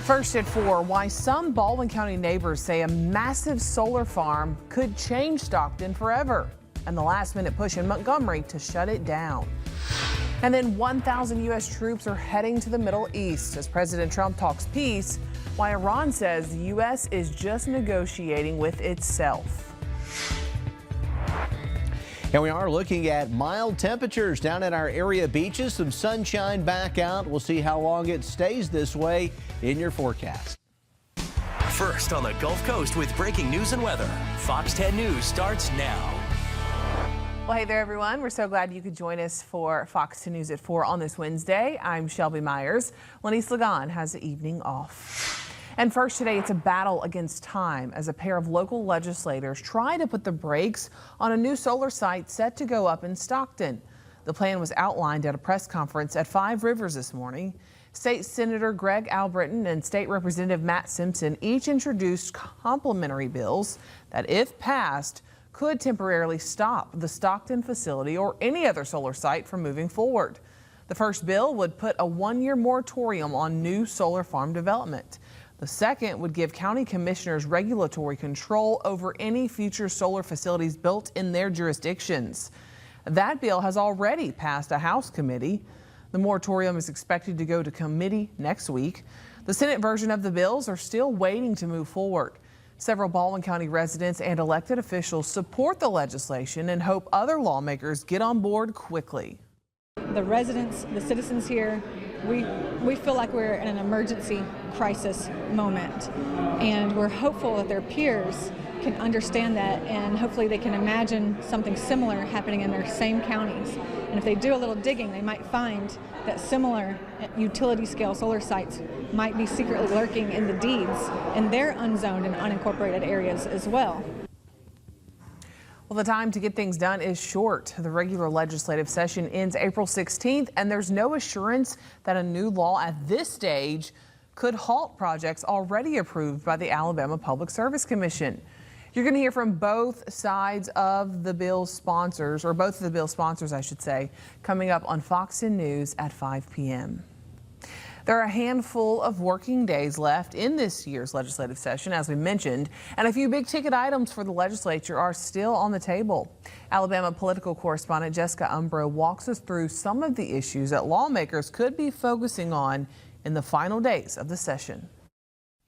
First at 4, why some Baldwin County neighbors say a massive solar farm could change Stockton forever, and the last-minute push in Montgomery to shut it down. And then 1,000 U.S. troops are heading to the Middle East as President Trump talks peace, why Iran says the U.S. is just negotiating with itself. And we are looking at mild temperatures down at our area beaches. Some sunshine back out. We'll see how long it stays this way in your forecast. First on the Gulf Coast with breaking news and weather. Fox 10 News starts now. Well, hey there, everyone. We're so glad you could join us for Fox 10 News at 4 on this Wednesday. I'm Shelby Myers. Lenise Lagan has the evening off. And first today, it's a battle against time as a pair of local legislators try to put the brakes on a new solar site set to go up in Stockton. The plan was outlined at a press conference at Five Rivers this morning. State Senator Greg Albritton and State Representative Matt Simpson each introduced complementary bills that, if passed, could temporarily stop the Stockton facility or any other solar site from moving forward. The first bill would put a one-year moratorium on new solar farm development. The second would give county commissioners regulatory control over any future solar facilities built in their jurisdictions. That bill has already passed a House committee. The moratorium is expected to go to committee next week. The Senate version of the bills are still waiting to move forward. Several Baldwin County residents and elected officials support the legislation and hope other lawmakers get on board quickly. The residents, the citizens here, we feel like we're in an emergency crisis moment, and we're hopeful that their peers can understand that, and hopefully they can imagine something similar happening in their same counties. And if they do a little digging, they might find that similar utility scale solar sites might be secretly lurking in the deeds in their unzoned and unincorporated areas as well. Well, the time to get things done is short. The regular legislative session ends April 16th, and there's no assurance that a new law at this stage could halt projects already approved by the Alabama Public Service Commission. You're going to hear from both sides of the bill's sponsors, or both of the bill's sponsors, I should say, coming up on Fox 10 News at 5 p.m. There are a handful of working days left in this year's legislative session, as we mentioned, and a few big ticket items for the legislature are still on the table. Alabama political correspondent Jessica Umbro walks us through some of the issues that lawmakers could be focusing on in the final days of the session.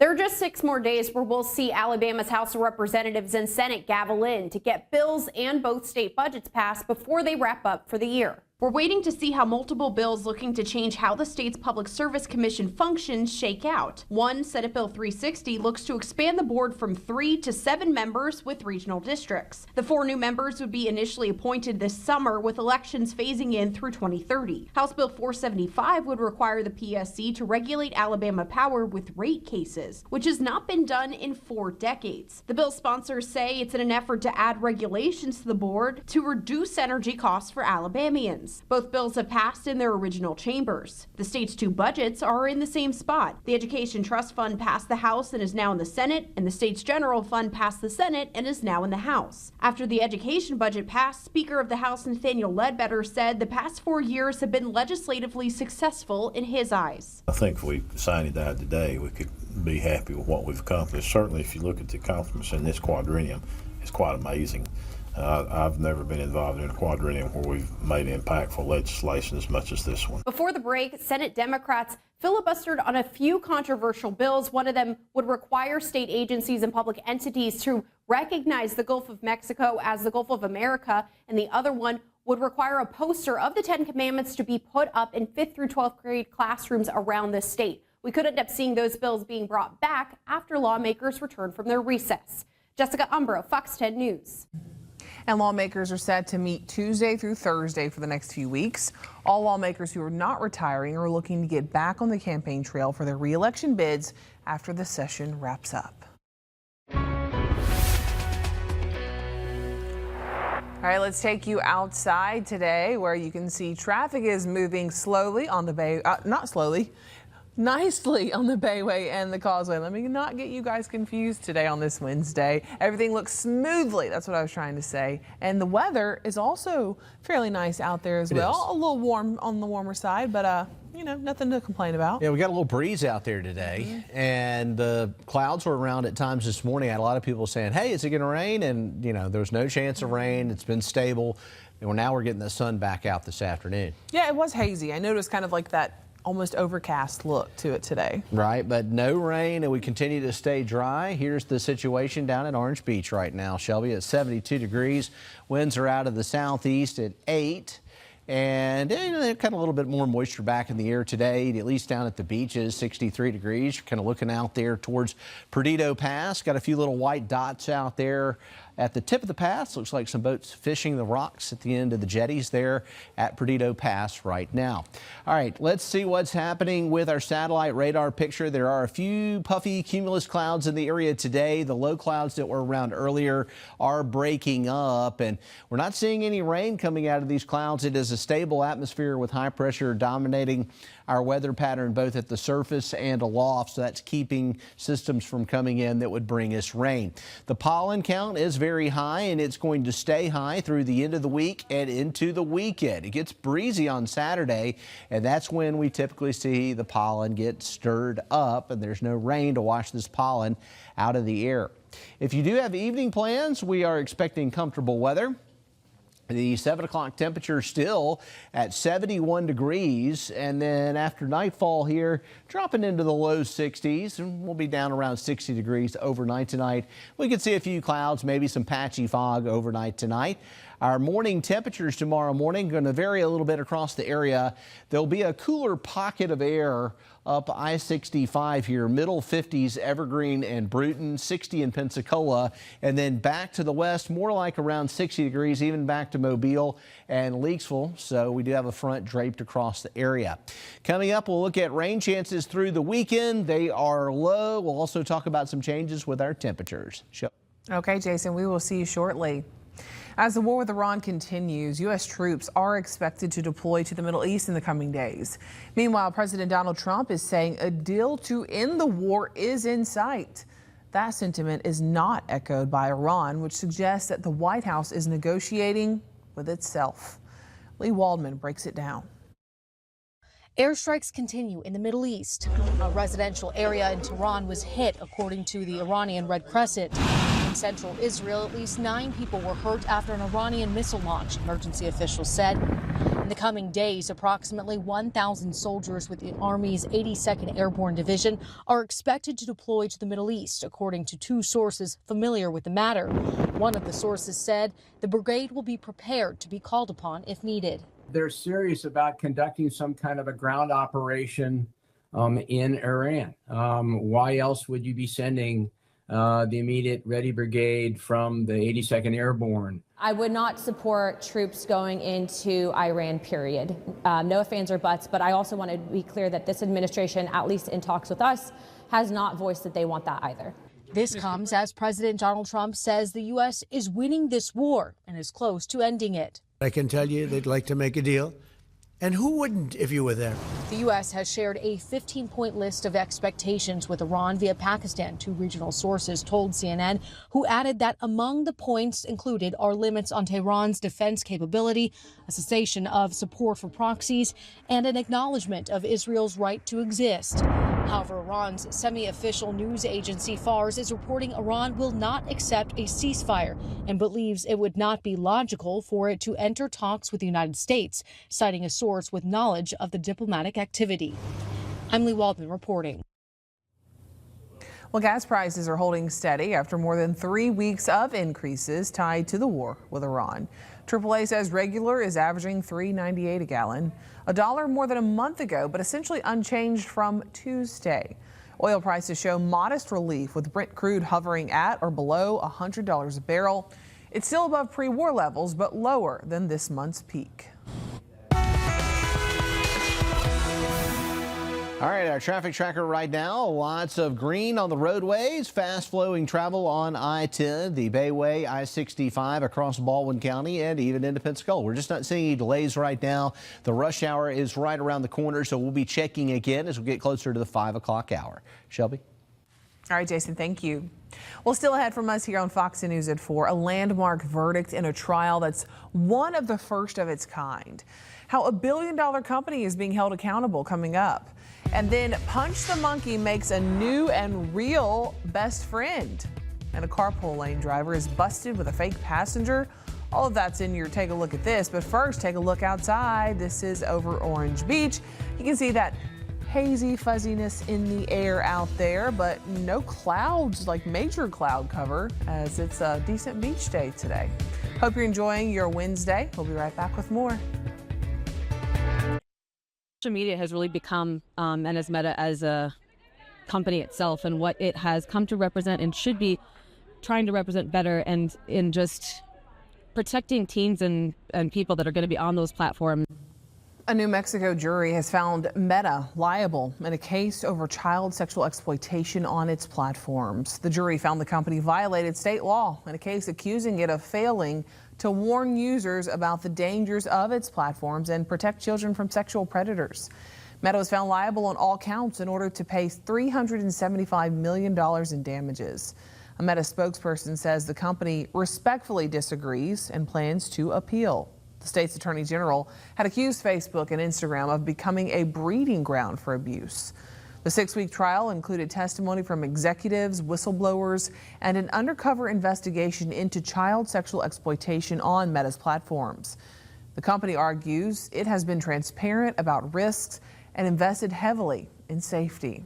There are just 6 more days where we'll see Alabama's House of Representatives and Senate gavel in to get bills and both state budgets passed before they wrap up for the year. We're waiting to see how multiple bills looking to change how the state's Public Service Commission functions shake out. One, Senate Bill 360, looks to expand the board from 3 to 7 members with regional districts. The 4 new members would be initially appointed this summer, with elections phasing in through 2030. House Bill 475 would require the PSC to regulate Alabama Power with rate cases, which has not been done in 4 decades. The bill's sponsors say it's in an effort to add regulations to the board to reduce energy costs for Alabamians. Both bills have passed in their original chambers. The state's 2 budgets are in the same spot. The Education Trust Fund passed the House and is now in the Senate, and the state's General Fund passed the Senate and is now in the House. After the education budget passed, Speaker of the House Nathaniel Ledbetter said the past 4 years have been legislatively successful in his eyes. I think if we signed that today, we could be happy with what we've accomplished. Certainly, if you look at the accomplishments in this quadrennium, it's quite amazing. I've never been involved in a quadrennium where we've made impactful legislation as much as this one. Before the break, Senate Democrats filibustered on a few controversial bills. One of them would require state agencies and public entities to recognize the Gulf of Mexico as the Gulf of America, and the other one would require a poster of the 10 Commandments to be put up in 5th through 12th grade classrooms around the state. We could end up seeing those bills being brought back after lawmakers return from their recess. Jessica Umbro, Fox 10 News. And lawmakers are set to meet Tuesday through Thursday for the next few weeks. All lawmakers who are not retiring are looking to get back on the campaign trail for their re-election bids after the session wraps up. All right, let's take you outside today where you can see traffic is moving slowly on the Bay, not slowly, nicely on the Bayway and the Causeway. Let me not get you guys confused today on this Wednesday. Everything looks smoothly. That's what I was trying to say. And the weather is also fairly nice out there as well. A little warm on the warmer side, but you know, nothing to complain about. Yeah, we got a little breeze out there today, and the clouds were around at times this morning. I had a lot of people saying, hey, is it going to rain? And, you know, there's no chance of rain. It's been stable. And now we're getting the sun back out this afternoon. Yeah, it was hazy. I noticed kind of like that almost overcast look to it today. Right, but no rain, and we continue to stay dry. Here's the situation down at Orange Beach right now, Shelby, at 72 degrees. Winds are out of the southeast at 8. And kind of a little bit more moisture back in the air today, at least down at the beaches, 63 degrees. Kind of looking out there towards Perdido Pass. Got a few little white dots out there at the tip of the pass. Looks like some boats fishing the rocks at the end of the jetties there at Perdido Pass right now. All right, let's see what's happening with our satellite radar picture. There are a few puffy cumulus clouds in the area today. The low clouds that were around earlier are breaking up, and we're not seeing any rain coming out of these clouds. It is a stable atmosphere with high pressure dominating our weather pattern both at the surface and aloft, so that's keeping systems from coming in that would bring us rain. The pollen count is very high, and it's going to stay high through the end of the week and into the weekend. It gets breezy on Saturday, and that's when we typically see the pollen get stirred up, and there's no rain to wash this pollen out of the air. If you do have evening plans, we are expecting comfortable weather. The 7 o'clock temperature still at 71 degrees, and then after nightfall here, dropping into the low 60s, and we'll be down around 60 degrees overnight tonight. We could see a few clouds, maybe some patchy fog overnight tonight. Our morning temperatures tomorrow morning going to vary a little bit across the area. There'll be a cooler pocket of air up I-65 here, middle 50s Evergreen and Bruton, 60 in Pensacola, and then back to the west, more like around 60 degrees, even back to Mobile and Leakesville. So we do have a front draped across the area. Coming up, we'll look at rain chances through the weekend. They are low. We'll also talk about some changes with our temperatures. Okay, Jason, we will see you shortly. As the war with Iran continues, U.S. troops are expected to deploy to the Middle East in the coming days. Meanwhile, President Donald Trump is saying a deal to end the war is in sight. That sentiment is not echoed by Iran, which suggests that the White House is negotiating with itself. Lee Waldman breaks it down. Airstrikes continue in the Middle East. A residential area in Tehran was hit, according to the Iranian Red Crescent. In central Israel, at least 9 people were hurt after an Iranian missile launch, emergency officials said. In the coming days, approximately 1,000 soldiers with the Army's 82nd Airborne Division are expected to deploy to the Middle East, according to 2 sources familiar with the matter. One of the sources said the brigade will be prepared to be called upon if needed. They're serious about conducting some kind of a ground operation in Iran. Why else would you be sending the immediate ready brigade from the 82nd Airborne? I would not support troops going into Iran, period. No ifs, ands, or buts, but I also want to be clear that this administration, at least in talks with us, has not voiced that they want that either. This comes as President Donald Trump says the U.S. is winning this war and is close to ending it. I can tell you they'd like to make a deal. And who wouldn't if you were there? The U.S. has shared a 15-point list of expectations with Iran via Pakistan, 2 regional sources told CNN, who added that among the points included are limits on Tehran's defense capability, a cessation of support for proxies, and an acknowledgement of Israel's right to exist. However, Iran's semi-official news agency Fars is reporting Iran will not accept a ceasefire and believes it would not be logical for it to enter talks with the United States, citing a source with knowledge of the diplomatic activity. I'm Lee Waldman reporting. Well, gas prices are holding steady after more than 3 weeks of increases tied to the war with Iran. AAA says regular is averaging $3.98 a gallon, $1 more than a month ago, but essentially unchanged from Tuesday. Oil prices show modest relief, with Brent crude hovering at or below $100 a barrel. It's still above pre-war levels, but lower than this month's peak. All right, our traffic tracker right now, lots of green on the roadways, fast flowing travel on I-10, the Bayway, I-65 across Baldwin County and even into Pensacola. We're just not seeing any delays right now. The rush hour is right around the corner, so we'll be checking again as we get closer to the 5 o'clock hour. Shelby? All right, Jason, thank you. Well, still ahead from us here on Fox News at 4, a landmark verdict in a trial that's one of the first of its kind. How a billion-dollar company is being held accountable coming up. And then Punch the Monkey makes a new and real best friend. And a carpool lane driver is busted with a fake passenger. All of that's in your Take a Look at This. But first, take a look outside. This is over Orange Beach. You can see that hazy fuzziness in the air out there, but no clouds, like major cloud cover, as it's a decent beach day today. Hope you're enjoying your Wednesday. We'll be right back with more. Social media has really become, and as Meta as a company itself, and what it has come to represent and should be trying to represent better, and in just protecting teens and people that are going to be on those platforms. A New Mexico jury has found Meta liable in a case over child sexual exploitation on its platforms. The jury found the company violated state law in a case accusing it of failing to warn users about the dangers of its platforms and protect children from sexual predators. Meta was found liable on all counts in order to pay $375 million in damages. A Meta spokesperson says the company respectfully disagrees and plans to appeal. The state's attorney general had accused Facebook and Instagram of becoming a breeding ground for abuse. The 6-week trial included testimony from executives, whistleblowers, and an undercover investigation into child sexual exploitation on Meta's platforms. The company argues it has been transparent about risks and invested heavily in safety.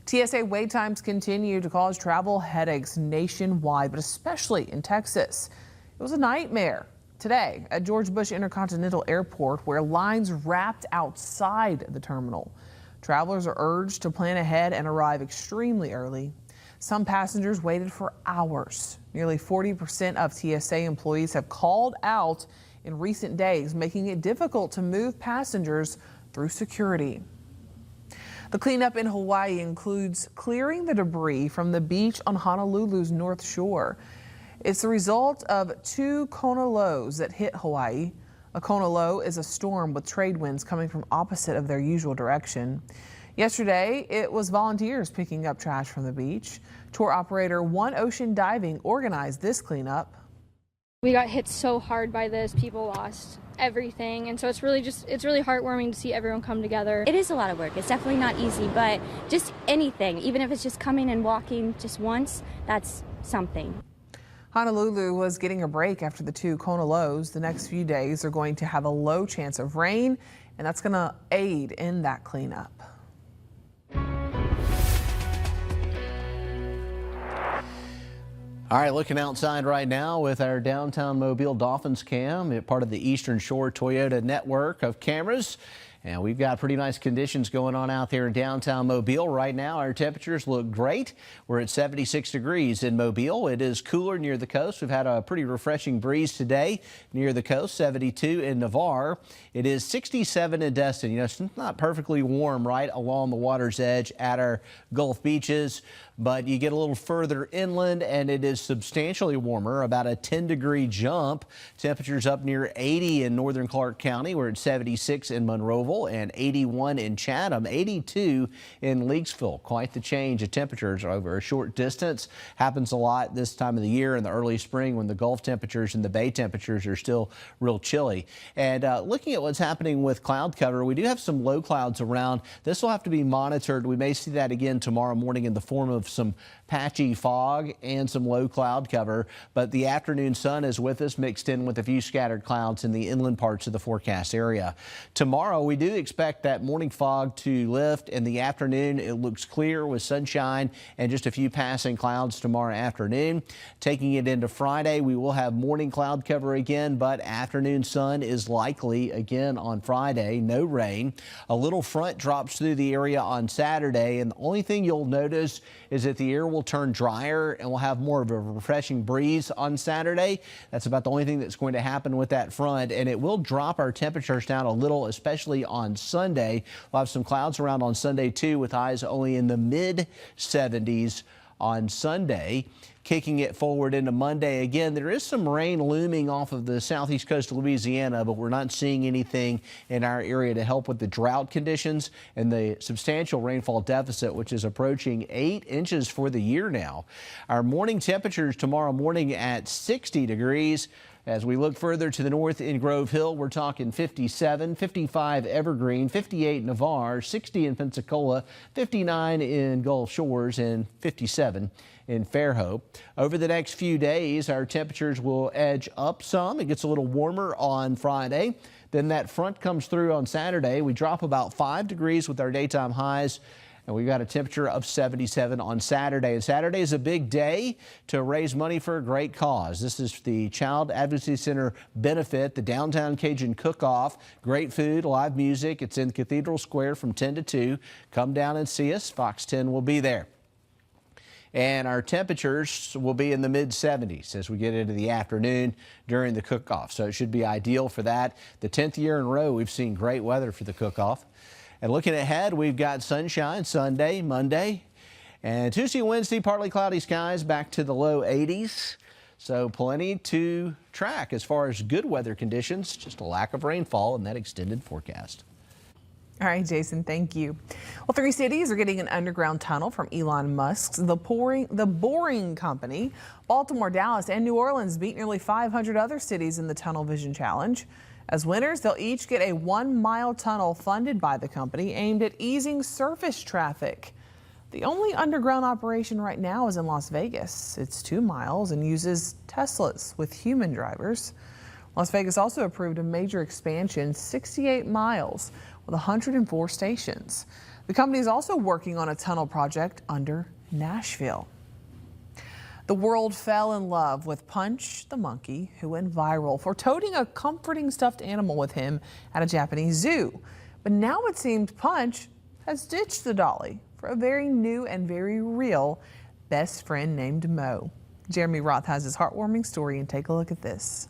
TSA wait times continue to cause travel headaches nationwide, but especially in Texas. It was a nightmare today at George Bush Intercontinental Airport, where lines wrapped outside the terminal. Travelers are urged to plan ahead and arrive extremely early. Some passengers waited for hours. Nearly 40% of TSA employees have called out in recent days, making it difficult to move passengers through security. The cleanup in Hawaii includes clearing the debris from the beach on Honolulu's North Shore. It's the result of 2 kona lows that hit Hawaii. A kona low is a storm with trade winds coming from opposite of their usual direction. Yesterday, it was volunteers picking up trash from the beach. Tour operator One Ocean Diving organized this cleanup. We got hit so hard by this. People lost everything, and so it's really heartwarming to see everyone come together. It is a lot of work. It's definitely not easy, but just anything, even if it's just coming and walking just once, that's something. Honolulu was getting a break after the 2 kona lows. The next few days are going to have a low chance of rain, and that's going to aid in that cleanup. All right, looking outside right now with our downtown Mobile Dolphins cam, part of the Eastern Shore Toyota network of cameras. And we've got pretty nice conditions going on out there in downtown Mobile. Right now, our temperatures look great. We're at 76 degrees in Mobile. It is cooler near the coast. We've had a pretty refreshing breeze today near the coast, 72 in Navarre. It is 67 in Destin. You know, it's not perfectly warm right along the water's edge at our Gulf beaches, but you get a little further inland and it is substantially warmer, about a 10-degree jump. Temperatures up near 80 in northern Clark County. We're at 76 in Monroeville and 81 in Chatham, 82 in Leakesville. Quite the change of temperatures over a short distance. Happens a lot this time of the year in the early spring when the Gulf temperatures and the Bay temperatures are still real chilly. And looking at what's happening with cloud cover, we do have some low clouds around. This will have to be monitored. We may see that again tomorrow morning in the form of some patchy fog and some low cloud cover, but the afternoon sun is with us, mixed in with a few scattered clouds in the inland parts of the forecast area. Tomorrow, we do expect that morning fog to lift. In the afternoon, it looks clear with sunshine and just a few passing clouds tomorrow afternoon. Taking it into Friday, we will have morning cloud cover again, but afternoon sun is likely again on Friday. No rain. A little front drops through the area on Saturday, and the only thing you'll notice is that the air will turn drier and we'll have more of a refreshing breeze on Saturday. That's about the only thing that's going to happen with that front, and it will drop our temperatures down a little, especially on Sunday. We'll have some clouds around on Sunday too, with highs only in the mid 70s on Sunday. Kicking it forward into Monday. Again, there is some rain looming off of the southeast coast of Louisiana, but we're not seeing anything in our area to help with the drought conditions and the substantial rainfall deficit, which is approaching 8 inches for the year now. Our morning temperatures tomorrow morning at 60 degrees. As we look further to the north in Grove Hill, we're talking 57, 55 Evergreen, 58 Navarre, 60 in Pensacola, 59 in Gulf Shores, and 57 in Fairhope. Over the next few days, our temperatures will edge up some. It gets a little warmer on Friday. Then that front comes through on Saturday. We drop about 5 degrees with our daytime highs. And we've got a temperature of 77 on Saturday. And Saturday is a big day to raise money for a great cause. This is the Child Advocacy Center benefit, the Downtown Cajun Cook-Off. Great food, live music. It's in Cathedral Square from 10 to 2. Come down and see us. Fox 10 will be there. And our temperatures will be in the mid 70s as we get into the afternoon during the cook-off. So it should be ideal for that. The 10th year in a row we've seen great weather for the cook-off. And looking ahead, we've got sunshine Sunday, Monday, and Tuesday, Wednesday, partly cloudy skies back to the low 80s. So plenty to track as far as good weather conditions, just a lack of rainfall in that extended forecast. All right, Jason, thank you. Well, 3 cities are getting an underground tunnel from Elon Musk's The Boring Company. Baltimore, Dallas, and New Orleans beat nearly 500 other cities in the Tunnel Vision Challenge. As winners, they'll each get a 1-mile tunnel funded by the company aimed at easing surface traffic. The only underground operation right now is in Las Vegas. It's 2 miles and uses Teslas with human drivers. Las Vegas also approved a major expansion, 68 miles with 104 stations. The company is also working on a tunnel project under Nashville. The world fell in love with Punch the monkey, who went viral for toting a comforting stuffed animal with him at a Japanese zoo. But now it seems Punch has ditched the dolly for a very new and very real best friend named Mo. Jeremy Roth has his heartwarming story, and take a look at this.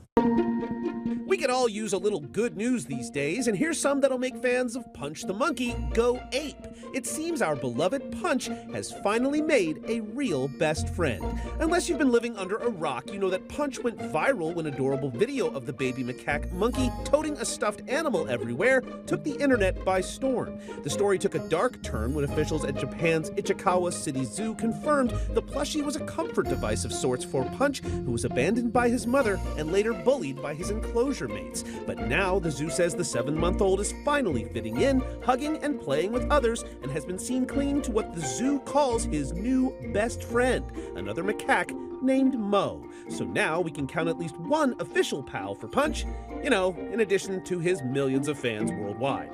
We could all use a little good news these days, and here's some that'll make fans of Punch the Monkey go ape. It seems our beloved Punch has finally made a real best friend. Unless you've been living under a rock, you know that Punch went viral when adorable video of the baby macaque monkey toting a stuffed animal everywhere took the internet by storm. The story took a dark turn when officials at Japan's Ichikawa City Zoo confirmed the plushie was a comfort device of sorts for Punch, who was abandoned by his mother and later bullied by his enclosure mates. But now the zoo says the 7-month-old is finally fitting in, hugging and playing with others, and has been seen clinging to what the zoo calls his new best friend, another macaque named Mo. So now we can count at least one official pal for Punch, you know, in addition to his millions of fans worldwide.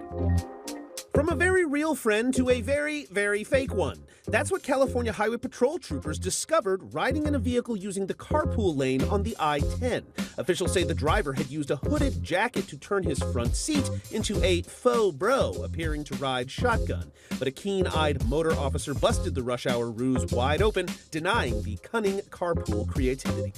From a very real friend to a very, very fake one. That's what California Highway Patrol troopers discovered riding in a vehicle using the carpool lane on the I-10. Officials say the driver had used a hooded jacket to turn his front seat into a faux bro, appearing to ride shotgun. But a keen-eyed motor officer busted the rush hour ruse wide open, denying the cunning carpool creativity.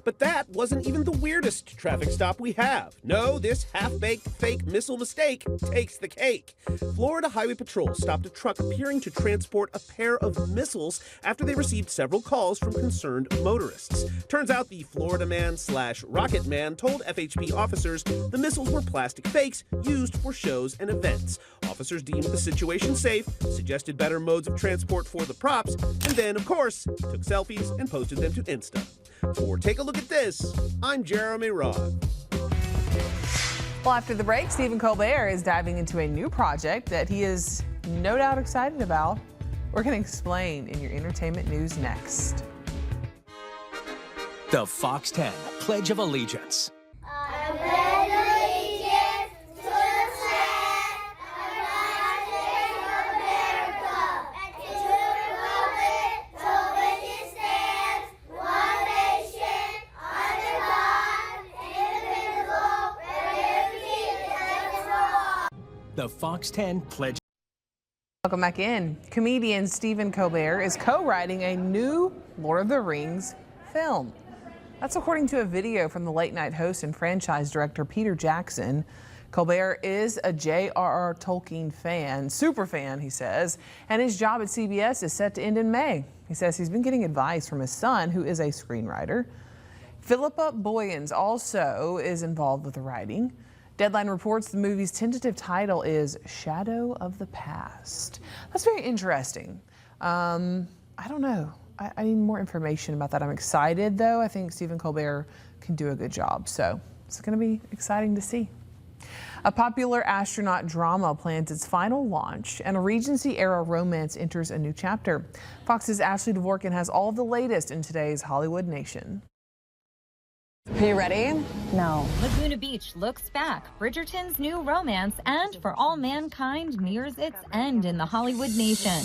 But that wasn't even the weirdest traffic stop we have. No, this half-baked fake missile mistake takes the cake. Florida Highway Patrol stopped a truck appearing to transport a pair of missiles after they received several calls from concerned motorists. Turns out the Florida man/Rocket Man told FHP officers the missiles were plastic fakes used for shows and events. Officers deemed the situation safe, suggested better modes of transport for the props, and then, of course, took selfies and posted them to Insta. For Take a Look at This, I'm Jeremy Roth. Well, after the break, Stephen Colbert is diving into a new project that he is no doubt excited about. We're going to explain in your entertainment news next. The Fox 10 Pledge of Allegiance. I pledge allegiance to the flag of the United States of America and to the republic for which it stands, one nation, under God, indivisible, with liberty and justice for all. The Fox 10 Pledge. Welcome Welcome back in. Comedian Stephen Colbert is co-writing a new Lord of the Rings film. That's according to a video from the late night host and franchise director Peter Jackson. Colbert is a J.R.R. Tolkien fan, super fan, he says, and his job at CBS is set to end in May. He says he's been getting advice from his son, who is a screenwriter. Philippa Boyens also is involved with the writing. Deadline reports the movie's tentative title is Shadow of the Past. That's very interesting. I don't know. I need more information about that. I'm excited, though. I think Stephen Colbert can do a good job. So it's going to be exciting to see. A popular astronaut drama plans its final launch, and a Regency-era romance enters a new chapter. Fox's Ashley Dvorkin has all of the latest in today's Hollywood Nation. Are you ready? No. Laguna Beach looks back. Bridgerton's new romance and For All Mankind nears its end in the Hollywood Nation.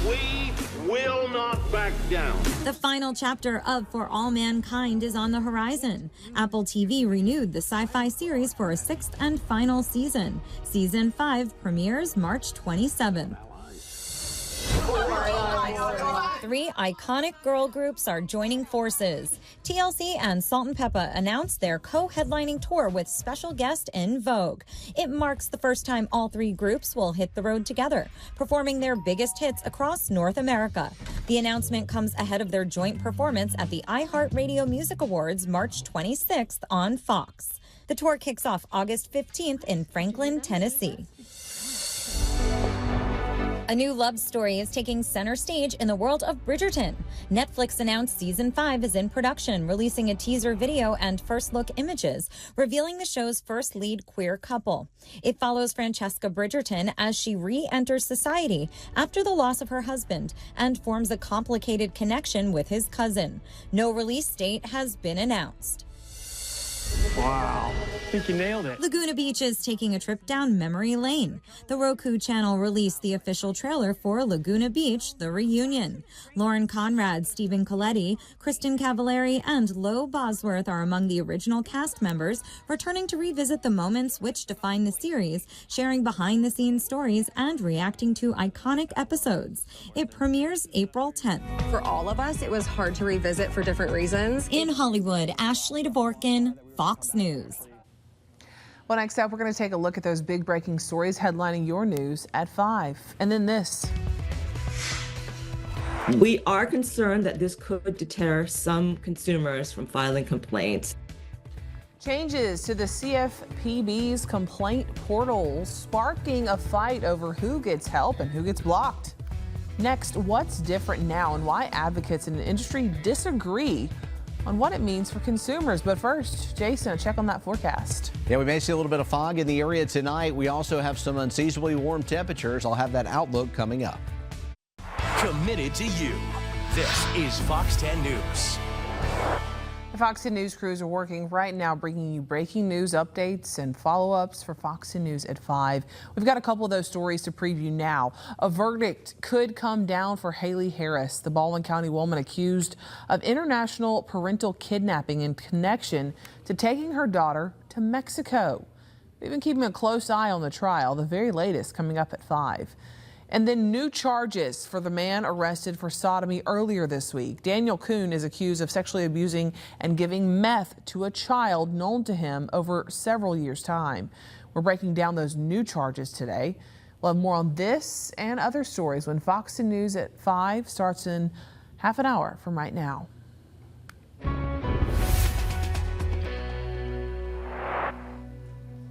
We will not back down. The final chapter of For All Mankind is on the horizon. Apple TV renewed the sci-fi series for a 6th and final season. Season 5 premieres March 27th. 3 iconic girl groups are joining forces. TLC and Salt-N-Pepa announced their co-headlining tour with special guest En Vogue. It marks the first time all 3 groups will hit the road together, performing their biggest hits across North America. The announcement comes ahead of their joint performance at the iHeartRadio Music Awards March 26th on Fox. The tour kicks off August 15th in Franklin, Tennessee. A new love story is taking center stage in the world of Bridgerton. Netflix announced season 5 is in production, releasing a teaser video and first look images, revealing the show's first lead queer couple. It follows Francesca Bridgerton as she re-enters society after the loss of her husband and forms a complicated connection with his cousin. No release date has been announced. Wow. I think you nailed it. Laguna Beach is taking a trip down memory lane. The Roku channel released the official trailer for Laguna Beach, The Reunion. Lauren Conrad, Stephen Coletti, Kristen Cavallari, and Lo Bosworth are among the original cast members, returning to revisit the moments which define the series, sharing behind-the-scenes stories, and reacting to iconic episodes. It premieres April 10th. For all of us, it was hard to revisit for different reasons. In Hollywood, Ashley Dvorkin, Fox News. Well, next up, we're going to take a look at those big breaking stories headlining your news at 5. And then this. We are concerned that this could deter some consumers from filing complaints. Changes to the CFPB's complaint portal sparking a fight over who gets help and who gets blocked. Next, what's different now and why advocates in the industry disagree on what it means for consumers. But first, Jason, a check on that forecast. Yeah, we may see a little bit of fog in the area tonight. We also have some unseasonably warm temperatures. I'll have that outlook coming up. Committed to you. This is Fox 10 News. The Fox 10 News crews are working right now, bringing you breaking news updates and follow-ups for Fox 10 News at 5. We've got a couple of those stories to preview now. A verdict could come down for Haley Harris, the Baldwin County woman accused of international parental kidnapping in connection to taking her daughter to Mexico. We've been keeping a close eye on the trial, the very latest coming up at 5. And then new charges for the man arrested for sodomy earlier this week. Daniel Kuhn is accused of sexually abusing and giving meth to a child known to him over several years' time. We're breaking down those new charges today. We'll have more on this and other stories when Fox 10 News at 5 starts in half an hour from right now.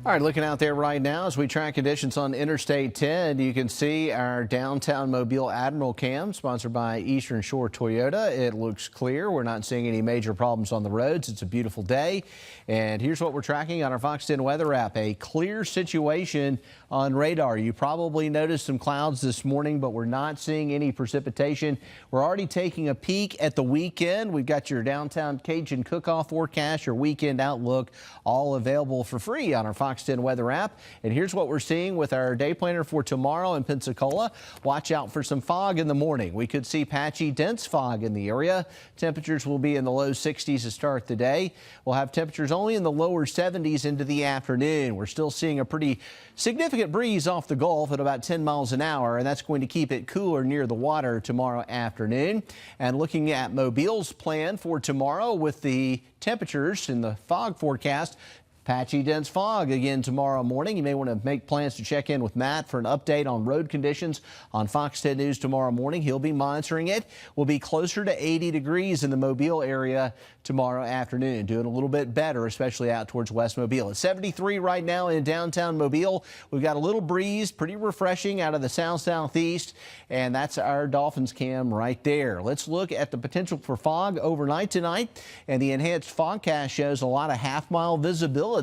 All right, looking out there right now as we track conditions on Interstate 10, you can see our downtown Mobile Admiral Cam, sponsored by Eastern Shore Toyota. It looks clear. We're not seeing any major problems on the roads. It's a beautiful day. And here's what we're tracking on our Fox 10 weather app, a clear situation on radar. You probably noticed some clouds this morning, but we're not seeing any precipitation. We're already taking a peek at the weekend. We've got your downtown Cajun cook-off forecast, your weekend outlook, all available for free on our Fox Fox 10 weather app. And here's what we're seeing with our day planner for tomorrow in Pensacola. Watch out for some fog in the morning. We could see patchy, dense fog in the area. Temperatures will be in the low 60s to start the day. We'll have temperatures only in the lower 70s into the afternoon. We're still seeing a pretty significant breeze off the Gulf at about 10 miles an hour, and that's going to keep it cooler near the water tomorrow afternoon. And looking at Mobile's plan for tomorrow with the temperatures in the fog forecast. Patchy, dense fog again tomorrow morning. You may want to make plans to check in with Matt for an update on road conditions on Fox 10 News tomorrow morning. He'll be monitoring it. We'll be closer to 80 degrees in the Mobile area tomorrow afternoon, doing a little bit better, especially out towards West Mobile. It's 73 right now in downtown Mobile. We've got a little breeze, pretty refreshing out of the south-southeast, and that's our Dolphins cam right there. Let's look at the potential for fog overnight tonight, and the enhanced fogcast shows a lot of half-mile visibility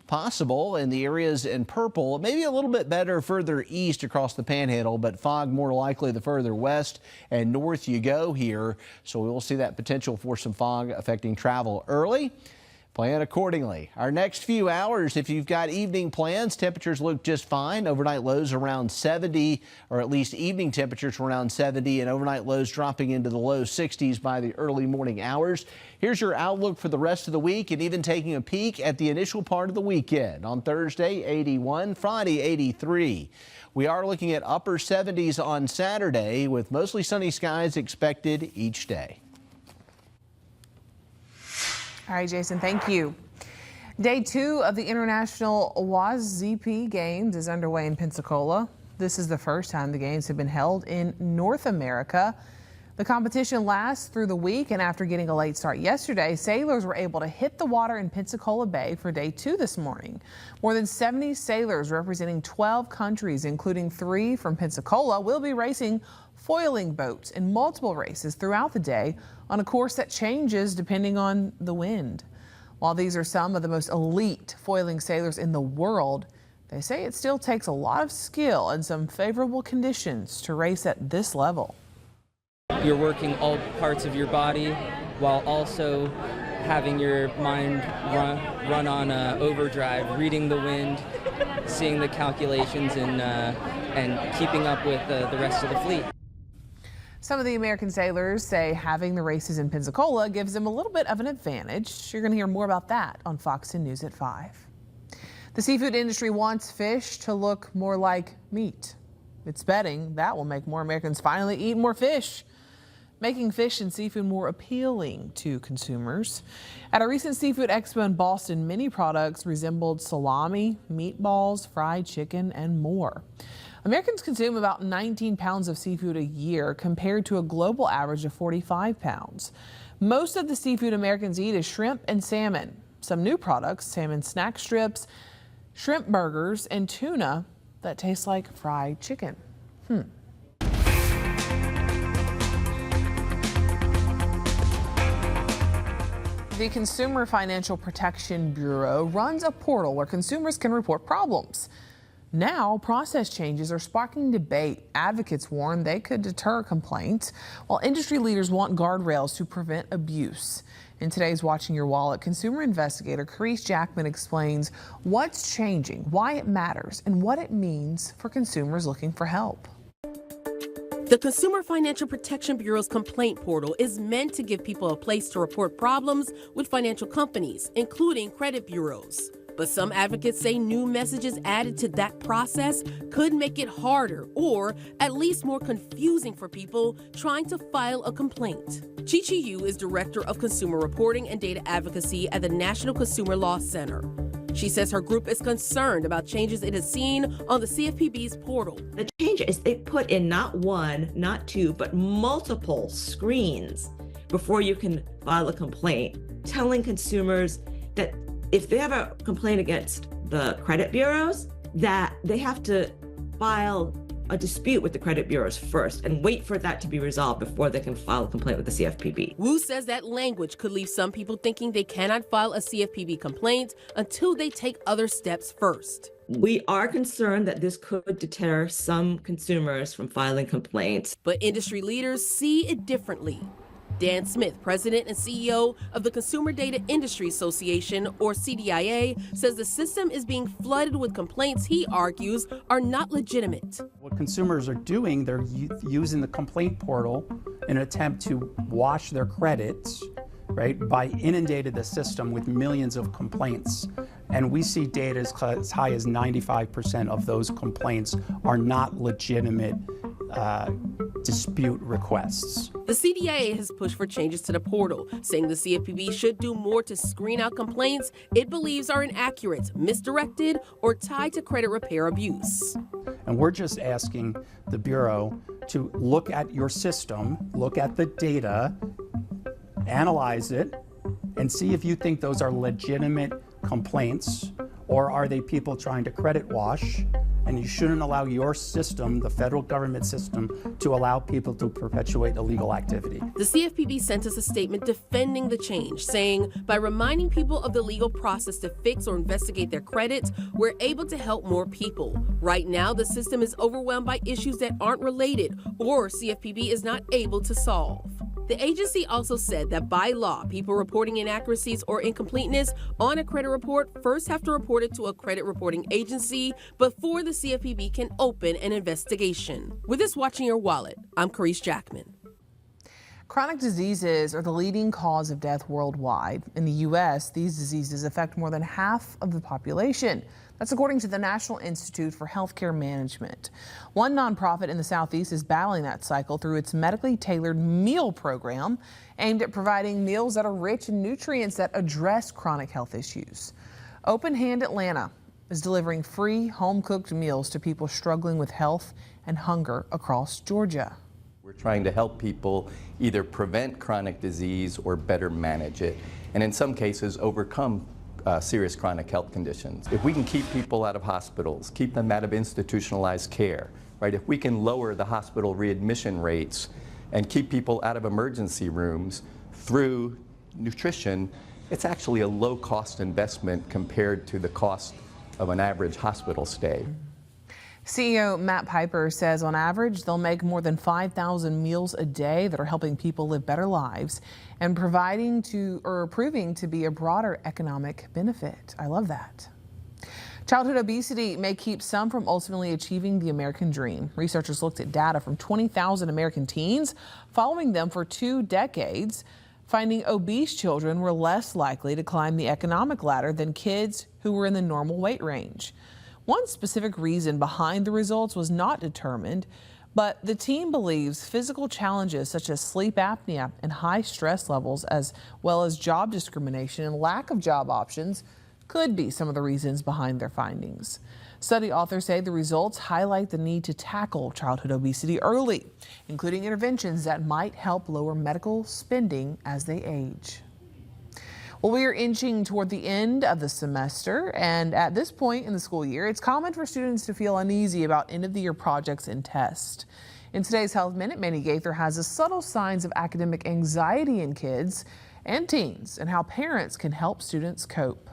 possible in the areas in purple. Maybe a little bit better further east across the Panhandle, but fog more likely the further west and north you go here. So we will see that potential for some fog affecting travel early. Plan accordingly. Our next few hours, if you've got evening plans, temperatures look just fine. Overnight lows around 70, or at least evening temperatures around 70, and overnight lows dropping into the low 60s by the early morning hours. Here's your outlook for the rest of the week, and even taking a peek at the initial part of the weekend. On Thursday, 81, Friday, 83. We are looking at upper 70s on Saturday with mostly sunny skies expected each day. All right, Jason, thank you. Day 2 of the International WASZP Games is underway in Pensacola. This is the first time the games have been held in North America. The competition lasts through the week, and after getting a late start yesterday, sailors were able to hit the water in Pensacola Bay for Day 2 this morning. More than 70 sailors representing 12 countries, including 3 from Pensacola, will be racing foiling boats in multiple races throughout the day on a course that changes depending on the wind. While these are some of the most elite foiling sailors in the world, they say it still takes a lot of skill and some favorable conditions to race at this level. You're working all parts of your body while also having your mind run on overdrive, reading the wind, seeing the calculations, and keeping up with the rest of the fleet. Some of the American sailors say having the races in Pensacola gives them a little bit of an advantage. You're going to hear more about that on Fox 10 News at 5. The seafood industry wants fish to look more like meat. It's betting that will make more Americans finally eat more fish, making fish and seafood more appealing to consumers. At a recent seafood expo in Boston, many products resembled salami, meatballs, fried chicken, and more. Americans consume about 19 pounds of seafood a year compared to a global average of 45 pounds. Most of the seafood Americans eat is shrimp and salmon. Some new products, salmon snack strips, shrimp burgers, and tuna that taste like fried chicken. The Consumer Financial Protection Bureau runs a portal where consumers can report problems. Now, process changes are sparking debate. Advocates warn they could deter complaints, while industry leaders want guardrails to prevent abuse. In today's Watching Your Wallet, consumer investigator Carice Jackman explains what's changing, why it matters, and what it means for consumers looking for help. The Consumer Financial Protection Bureau's complaint portal is meant to give people a place to report problems with financial companies, including credit bureaus. But some advocates say new messages added to that process could make it harder or at least more confusing for people trying to file a complaint. Chi-Chi Yu is Director of Consumer Reporting and Data Advocacy at the National Consumer Law Center. She says her group is concerned about changes it has seen on the CFPB's portal. The change is they put in not one, not two, but multiple screens before you can file a complaint, telling consumers that if they have a complaint against the credit bureaus, that they have to file a dispute with the credit bureaus first and wait for that to be resolved before they can file a complaint with the CFPB. Wu says that language could leave some people thinking they cannot file a CFPB complaint until they take other steps first. We are concerned that this could deter some consumers from filing complaints. But industry leaders see it differently. Dan Smith, president and CEO of the Consumer Data Industry Association, or CDIA, says the system is being flooded with complaints he argues are not legitimate. What consumers are doing, they're using the complaint portal in an attempt to wash their credits, right, by inundating the system with millions of complaints. And we see data as high as 95% of those complaints are not legitimate dispute requests. The CDIA has pushed for changes to the portal, saying the CFPB should do more to screen out complaints it believes are inaccurate, misdirected, or tied to credit repair abuse. And we're just asking the Bureau to look at your system, look at the data, analyze it, and see if you think those are legitimate complaints, or are they people trying to credit wash? And you shouldn't allow your system, the federal government system, to allow people to perpetuate illegal activity. The CFPB sent us a statement defending the change, saying, by reminding people of the legal process to fix or investigate their credit, we're able to help more people. Right now, the system is overwhelmed by issues that aren't related or CFPB is not able to solve. The agency also said that by law, people reporting inaccuracies or incompleteness on a credit report first have to report it to a credit reporting agency before the CFPB can open an investigation. With this Watching Your Wallet, I'm Carice Jackman. Chronic diseases are the leading cause of death worldwide. In the U.S., these diseases affect more than half of the population. That's according to the National Institute for Healthcare Management. One nonprofit in the Southeast is battling that cycle through its medically tailored meal program aimed at providing meals that are rich in nutrients that address chronic health issues. Open Hand Atlanta is delivering free home-cooked meals to people struggling with health and hunger across Georgia. We're trying to help people either prevent chronic disease or better manage it, and in some cases overcome serious chronic health conditions. If we can keep people out of hospitals, keep them out of institutionalized care, right? If we can lower the hospital readmission rates and keep people out of emergency rooms through nutrition, it's actually a low-cost investment compared to the cost of an average hospital stay. CEO Matt Piper says on average they'll make more than 5,000 meals a day that are helping people live better lives and proving to be a broader economic benefit. I love that. Childhood obesity may keep some from ultimately achieving the American dream. Researchers looked at data from 20,000 American teens following them for 2 decades, finding obese children were less likely to climb the economic ladder than kids who were in the normal weight range. One specific reason behind the results was not determined, but the team believes physical challenges such as sleep apnea and high stress levels, as well as job discrimination and lack of job options, could be some of the reasons behind their findings. Study authors say the results highlight the need to tackle childhood obesity early, including interventions that might help lower medical spending as they age. Well, we are inching toward the end of the semester, and at this point in the school year, it's common for students to feel uneasy about end-of-the-year projects and tests. In today's Health Minute, Manny Gaither has the subtle signs of academic anxiety in kids and teens and how parents can help students cope.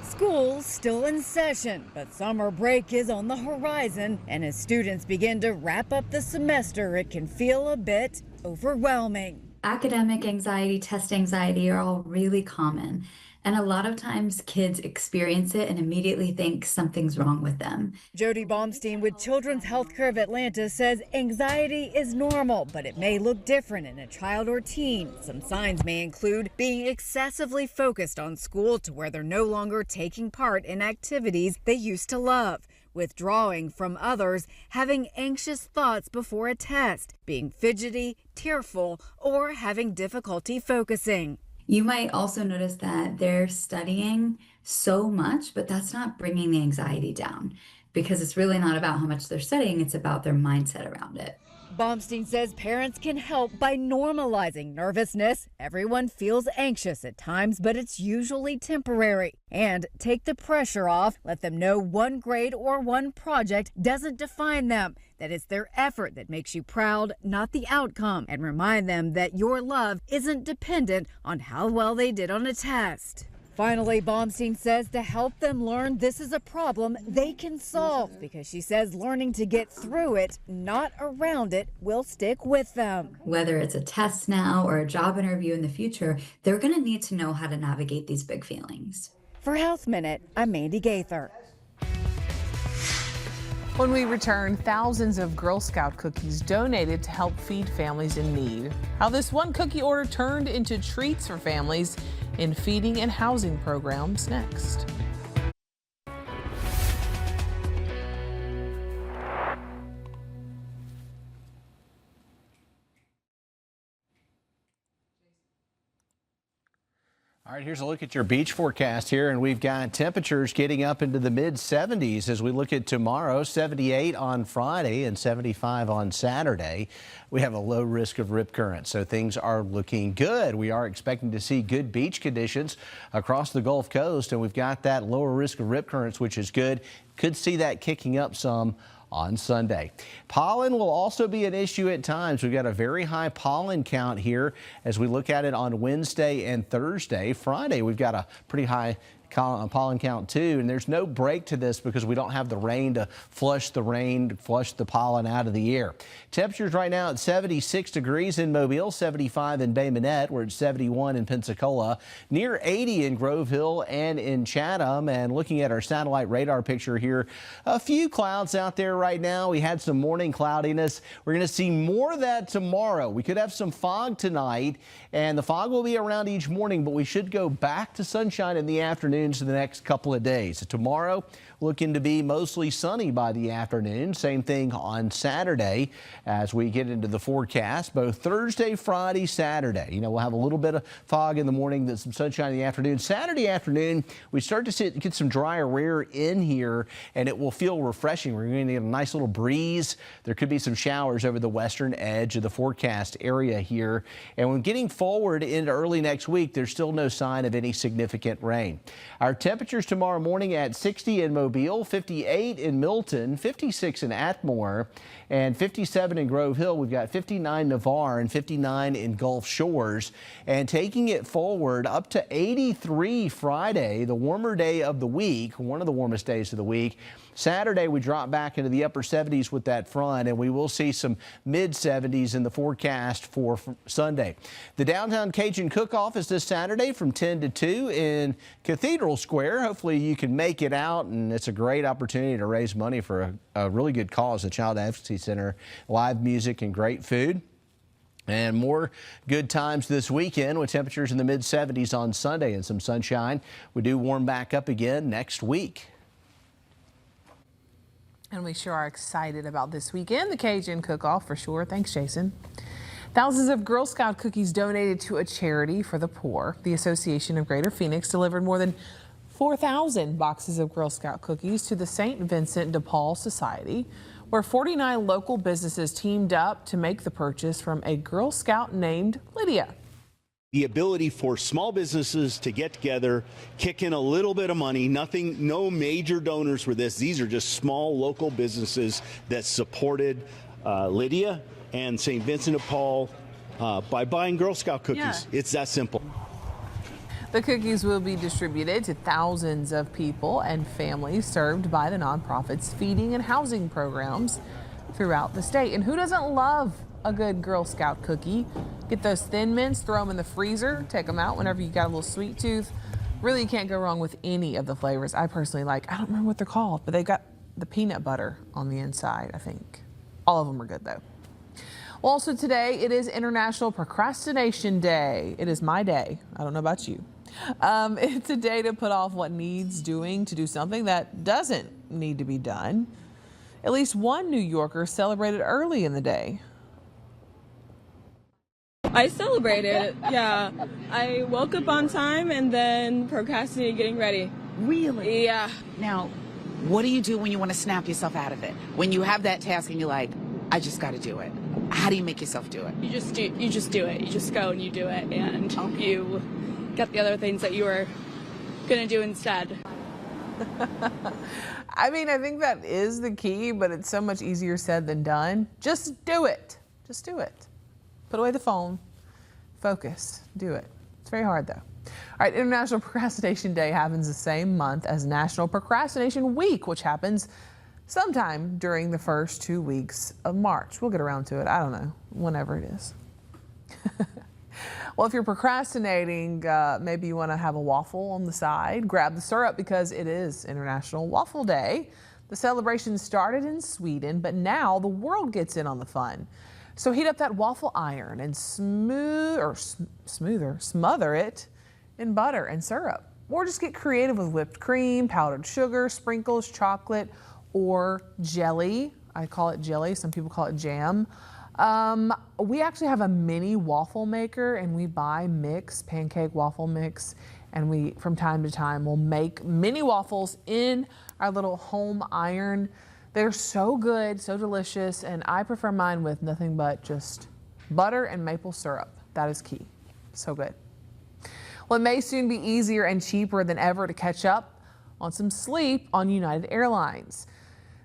School's still in session, but summer break is on the horizon, and as students begin to wrap up the semester, it can feel a bit overwhelming. Academic anxiety, test anxiety are all really common. And a lot of times kids experience it and immediately think something's wrong with them. Jody Baumstein with Children's Healthcare of Atlanta says anxiety is normal, but it may look different in a child or teen. Some signs may include being excessively focused on school to where they're no longer taking part in activities they used to love, withdrawing from others, having anxious thoughts before a test, being fidgety, tearful, or having difficulty focusing. You might also notice that they're studying so much, but that's not bringing the anxiety down because it's really not about how much they're studying, it's about their mindset around it. Baumstein says parents can help by normalizing nervousness. Everyone feels anxious at times, but it's usually temporary. And take the pressure off. Let them know one grade or one project doesn't define them, that it's their effort that makes you proud, not the outcome. And remind them that your love isn't dependent on how well they did on a test. Finally, Baumstein says to help them learn this is a problem they can solve, because she says learning to get through it, not around it, will stick with them. Whether it's a test now or a job interview in the future, they're going to need to know how to navigate these big feelings. For Health Minute, I'm Mandy Gaither. When we return, thousands of Girl Scout cookies donated to help feed families in need. How this one cookie order turned into treats for families in feeding and housing programs next. All right, here's a look at your beach forecast here, and we've got temperatures getting up into the mid-70s as we look at tomorrow. 78 on Friday and 75 on Saturday. We have a low risk of rip current, so things are looking good. We are expecting to see good beach conditions across the Gulf Coast, and we've got that lower risk of rip currents, which is good. Could see that kicking up some on Sunday. Pollen will also be an issue at times. We've got a very high pollen count here as we look at it on Wednesday and Thursday. Friday, we've got a pretty high pollen count too, and there's no break to this because we don't have the rain to flush the pollen out of the air. Temperatures right now at 76 degrees in Mobile, 75 in Bay Minette. We're at 71 in Pensacola, near 80 in Grove Hill and in Chatham. And looking at our satellite radar picture here, a few clouds out there right now. We had some morning cloudiness. We're going to see more of that tomorrow. We could have some fog tonight, and the fog will be around each morning, but we should go back to sunshine in the afternoon to the next couple of days. Tomorrow looking to be mostly sunny by the afternoon. Same thing on Saturday as we get into the forecast. Both Thursday, Friday, Saturday. We'll have a little bit of fog in the morning, then some sunshine in the afternoon. Saturday afternoon, we start to get some drier air in here, and it will feel refreshing. We're going to get a nice little breeze. There could be some showers over the western edge of the forecast area here. And when getting forward into early next week, there's still no sign of any significant rain. Our temperatures tomorrow morning at 60 in Mobile, 58 in Milton, 56 in Atmore, and 57 in Grove Hill. We've got 59 Navarre and 59 in Gulf Shores. And taking it forward up to 83 Friday, the warmer day of the week, one of the warmest days of the week. Saturday, we drop back into the upper 70s with that front, and we will see some mid-70s in the forecast for Sunday. The Downtown Cajun Cook-Off is this Saturday from 10 to 2 in Cathedral Square. Hopefully you can make it out, and it's a great opportunity to raise money for a really good cause, the Child Advocacy Center. Live music and great food. And more good times this weekend with temperatures in the mid-70s on Sunday and some sunshine. We do warm back up again next week. And we sure are excited about this weekend, the Cajun Cook-Off for sure. Thanks, Jason. Thousands of Girl Scout cookies donated to a charity for the poor. The Association of Greater Phoenix delivered more than 4,000 boxes of Girl Scout cookies to the St. Vincent de Paul Society, where 49 local businesses teamed up to make the purchase from a Girl Scout named Lydia. The ability for small businesses to get together, kick in a little bit of money, no major donors for this. These are just small local businesses that supported Lydia and St. Vincent de Paul by buying Girl Scout cookies. Yeah. It's that simple. The cookies will be distributed to thousands of people and families served by the nonprofit's feeding and housing programs throughout the state. And who doesn't love a good Girl Scout cookie? Get those Thin Mints, throw them in the freezer, take them out whenever you got a little sweet tooth. Really, you can't go wrong with any of the flavors. I personally like, I don't remember what they're called, but they've got the peanut butter on the inside, I think. All of them are good though. Well, also today, it is International Procrastination Day. It is my day. I don't know about you. It's a day to put off what needs doing to do something that doesn't need to be done. At least one New Yorker celebrated early in the day. I celebrated, yeah. I woke up on time and then procrastinated getting ready. Really? Yeah. Now, what do you do when you want to snap yourself out of it? When you have that task and you're like, I just got to do it. How do you make yourself do it? You just do it. You just go and you do it, and you get the other things that you were gonna do instead. I mean, I think that is the key, but it's so much easier said than done. Just do it. Just do it. Put away the phone. Focus. Do it. It's very hard though. All right, International Procrastination Day happens the same month as National Procrastination Week, which happens sometime during the first 2 weeks of March. We'll get around to it. I don't know, whenever it is. Well, if you're procrastinating, maybe you want to have a waffle on the side. Grab the syrup because it is International Waffle Day. The celebration started in Sweden, but now the world gets in on the fun. So heat up that waffle iron and smother it in butter and syrup. Or just get creative with whipped cream, powdered sugar, sprinkles, chocolate, or jelly. I call it jelly. Some people call it jam. We actually have a mini waffle maker, and we buy pancake waffle mix, and we, from time to time, will make mini waffles in our little home iron. They're so good, so delicious, and I prefer mine with nothing but just butter and maple syrup. That is key. So good. Well, it may soon be easier and cheaper than ever to catch up on some sleep on United Airlines.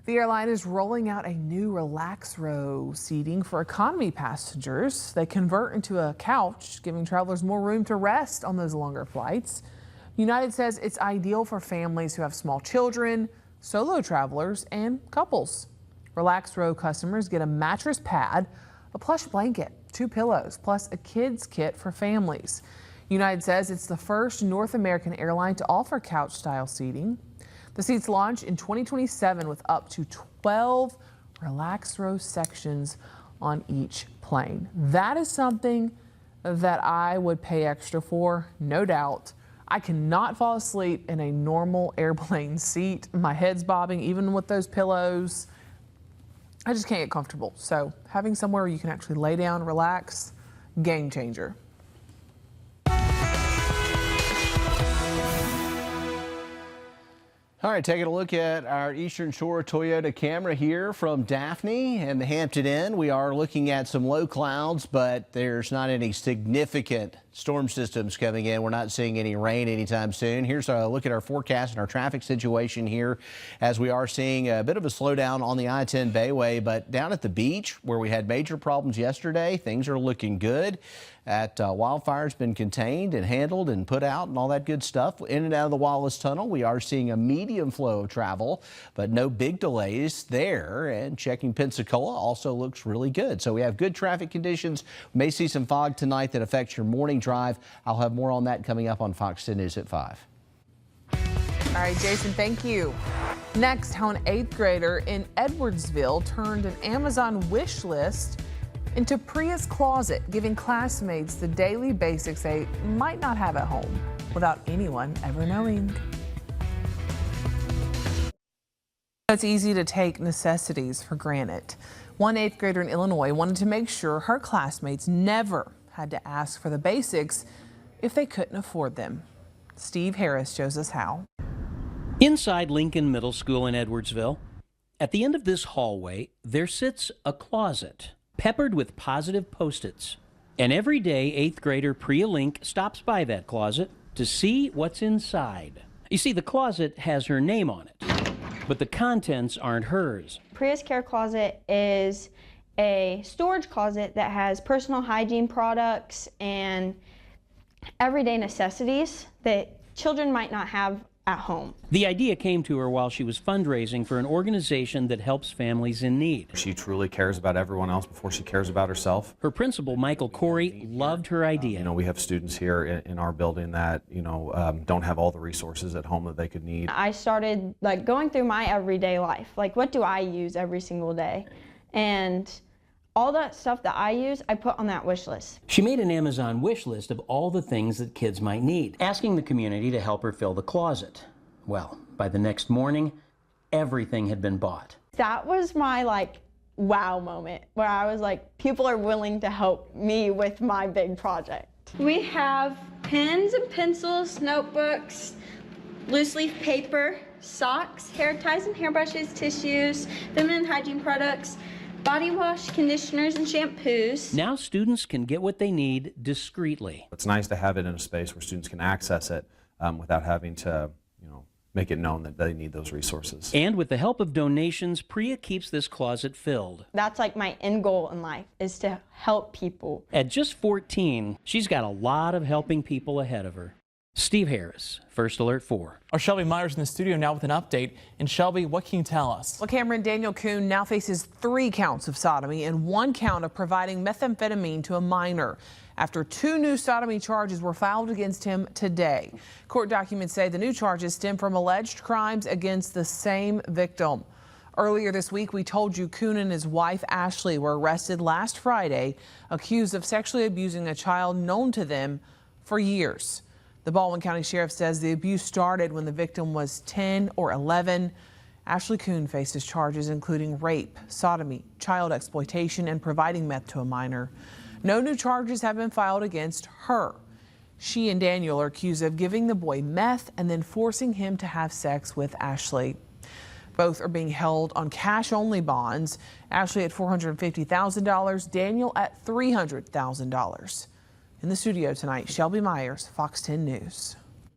The airline is rolling out a new Relax Row seating for economy passengers. They convert into a couch, giving travelers more room to rest on those longer flights. United says it's ideal for families who have small children, solo travelers, and couples. Relax Row customers get a mattress pad, a plush blanket, 2 pillows, plus a kids kit for families. United says it's the first North American airline to offer couch-style seating. The seats launch in 2027 with up to 12 Relax Row sections on each plane. That is something that I would pay extra for, no doubt. I cannot fall asleep in a normal airplane seat. My head's bobbing, even with those pillows. I just can't get comfortable. So having somewhere where you can actually lay down, relax, game changer. All right, taking a look at our Eastern Shore Toyota Camry here from Daphne and the Hampton Inn. We are looking at some low clouds, but there's not any significant storm systems coming in. We're not seeing any rain anytime soon. Here's a look at our forecast and our traffic situation here, as we are seeing a bit of a slowdown on the I-10 Bayway, but down at the beach where we had major problems yesterday, things are looking good. Wildfire's been contained and handled and put out and all that good stuff. In and out of the Wallace Tunnel, we are seeing a medium flow of travel, but no big delays there. And checking Pensacola also looks really good. So we have good traffic conditions. We may see some fog tonight that affects your morning drive. I'll have more on that coming up on Fox 10 News at 5. All right, Jason, thank you. Next, how an 8th grader in Edwardsville turned an Amazon wish list into Priya's closet, giving classmates the daily basics they might not have at home without anyone ever knowing. It's easy to take necessities for granted. One 8th grader in Illinois wanted to make sure her classmates never had to ask for the basics if they couldn't afford them. Steve Harris shows us how. Inside Lincoln Middle School in Edwardsville, at the end of this hallway, there sits a closet peppered with positive Post-its. And every day, 8th grader Priya Link stops by that closet to see what's inside. You see, the closet has her name on it, but the contents aren't hers. Priya's Care Closet is a storage closet that has personal hygiene products and everyday necessities that children might not have at home. The idea came to her while she was fundraising for an organization that helps families in need. She truly cares about everyone else before she cares about herself. Her principal, Michael Corey, loved her idea. We have students here in our building that, don't have all the resources at home that they could need. I started going through my everyday life. What do I use every single day? And all that stuff that I use, I put on that wish list. She made an Amazon wish list of all the things that kids might need, asking the community to help her fill the closet. Well, by the next morning, everything had been bought. That was my wow moment, where I was people are willing to help me with my big project. We have pens and pencils, notebooks, loose leaf paper, socks, hair ties and hairbrushes, tissues, feminine hygiene products, body wash, conditioners, and shampoos. Now students can get what they need discreetly. It's nice to have it in a space where students can access it without having to, make it known that they need those resources. And with the help of donations, Priya keeps this closet filled. That's my end goal in life, is to help people. At just 14, she's got a lot of helping people ahead of her. Steve Harris, First Alert 4. Our Shelby Myers in the studio now with an update. And Shelby, what can you tell us? Well, Cameron, Daniel Kuhn now faces 3 counts of sodomy and 1 count of providing methamphetamine to a minor after 2 new sodomy charges were filed against him today. Court documents say the new charges stem from alleged crimes against the same victim. Earlier this week, we told you Kuhn and his wife Ashley were arrested last Friday, accused of sexually abusing a child known to them for years. The Baldwin County Sheriff says the abuse started when the victim was 10 or 11. Ashley Kuhn faces charges including rape, sodomy, child exploitation, and providing meth to a minor. No new charges have been filed against her. She and Daniel are accused of giving the boy meth and then forcing him to have sex with Ashley. Both are being held on cash-only bonds. Ashley at $450,000, Daniel at $300,000. In the studio tonight, Shelby Myers, Fox 10 News.